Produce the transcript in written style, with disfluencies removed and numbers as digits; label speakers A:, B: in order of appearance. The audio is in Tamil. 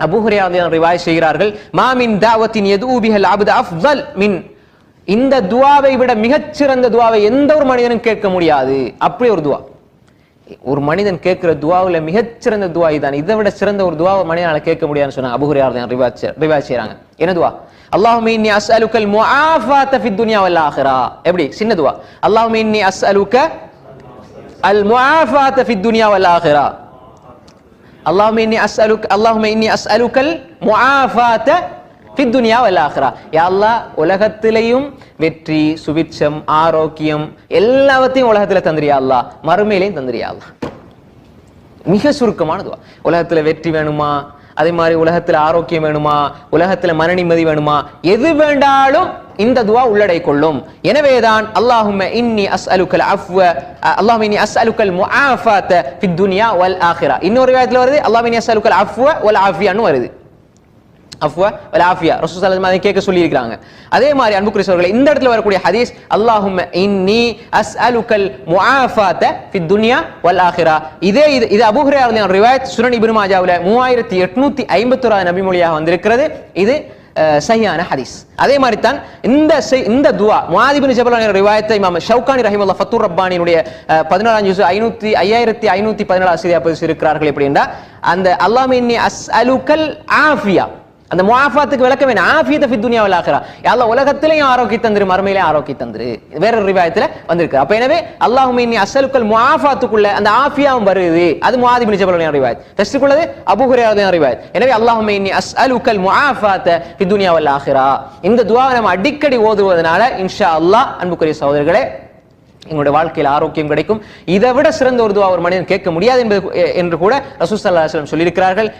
A: அபூ ஹுரைரா ரிவாயத் செய்கிறார்கள், மா மின் தாவத்தின் யதுஉ பிஹல் அப்து அஃதல் மின், இந்த துஆவை விட மிகச்சிறந்த துஆவை எந்த ஒரு மனிதனும் கேட்க முடியாது. அப்படி ஒரு துஆ, ஒரு மனிதன் கேட்கிற துஆவுல மிகச்சிறந்த துஆ இதுதான். இதை விட சிறந்த ஒரு துஆவை மனிதனால கேட்க முடியாதுன்னு சொன்னாங்க அபூ ஹுரைரா ரிவாயத் செய்றாங்க. என்ன துஆ? அல்லாஹும்ம இன்னி அஸ்அலுக்கல் முஆஃபாத ஃபித் துன்யா வல் ஆখিরা. எப்படி? சின்ன துஆ. அல்லாஹும்ம இன்னி அஸ்அலுக அல் முஆஃபாத ஃபித் துன்யா வல் ஆখিরা. அல்லாஹும்ம இன்னி அஸ்அலுக்கல் முஆஃபாத ஃபித் துன்யா வல் ஆখিরা. யா அல்லாஹ், உலகத்திலேயும் வெற்றி, சுபிட்சம், ஆரோக்கியம் எல்லாவற்றையும் உலகத்துல தந்திரியா அல்லாஹ், மறுமையிலையும் தந்திரியா அல்லாஹ். மிக சுருக்கமான துஆ. உலகத்துல வெற்றி வேணுமா, அதே மாதிரி உலகத்துல ஆரோக்கியம் வேணுமா, உலகத்துல மன நிம்மதி வேணுமா, எது வேண்டாலும் இந்த துஆ உள்ளடை கொள்ளும். எனவேதான் அல்லாஹும்ம இன்னி அஸ்அலுக்கல் அஃவ, அல்லாஹும்ம இன்னி அஸ்அலுக்கல் முஆஃபாத ஃபித் துன்யா வல் ஆখিরা. இன்னொரு ரிவாயத்துல வருது அல்லாஹும்ம இன்னி அஸ்அலுக்கல் அஃவ வல் ஆஃபியான்னு வருது. அஃவா வல் ஆஃபியா ரசூல் ஸல்லல்லாஹு அலைஹி வஸல்லம் கேட்க சொல்லி இருக்காங்க. அதே மாதிரி அன்புக்குரியவர்களே, இந்த இடத்துல வரக்கூடிய ஹதீஸ் அல்லாஹும்ம இன்னி அஸ்அலுக்கல் முஆஃபாத ஃபித் துன்யா வல் ஆখিরা. இது அபூ ஹுரைரா ரிவாயத் சுனன் இப்னு மாஜாவுல 3851 நபிமொழியாக வந்திருக்கிறது. இது சஹீஹான ஹதீஸ். அதே மாதிரி தான் இந்த துஆ முஆத் இப்னு ஜபல் ரிவாயத்தை இமாம் ஷௌகானி ரஹிமஹுல்லாஹ் ஃபத்துர் ரப்பானியுடைய 14 ஜுஸ் 5514 ஆசிரியா பதிவு இருக்கிறார்கள். எப்படின்னா அந்த அல்லாஹும்ம இன்னி அஸ்அலுக்கல் ஆஃபியா, அந்த முஆஃபாத்துக்கு விளக்கம் என்ன? ஆஃபியத ஃபித் துன்யா வல் ஆখিরা. யா அல்லாஹ், உலகத்திலேயும் ஆரோக்கியம் தந்திரு, மறுமையிலேயும் ஆரோக்கியம் தந்திரு. வேற ஒரு ரிவாயத்துல வந்திருக்கு. அப்ப எனவே அல்லாஹும்ம இன்னி அஸ்அலுக்கல் முஆஃபாத்துக்குள்ள அந்த ஆஃபியாவும் வருது. அது முஆத் இப்னு ஜபல் ரிவாயத். ஃபர்ஸ்ட்க்குள்ளது அபூ ஹுரைரா ரிவாயத். எனவே அல்லாஹும்ம இன்னி அஸ்அலுக்கல் முஆஃபாத ஃபித் துன்யா வல் ஆখিরা. இந்த துஆவை நம்ம அடிக்கடி ஓதுவதனால இன்ஷா அல்லாஹ் அன்புக்குரிய சகோதரர்களே, எங்களுடைய வாழ்க்கையில் ஆரோக்கியம் கிடைக்கும். இதை விட சிறந்த ஒரு துஆ ஒரு மனிதன் கேட்க முடியாது என்று கூட ரசூல் ஸல்லல்லாஹு அலைஹி வஸல்லம் சொல்லியிருக்கிறார்கள்.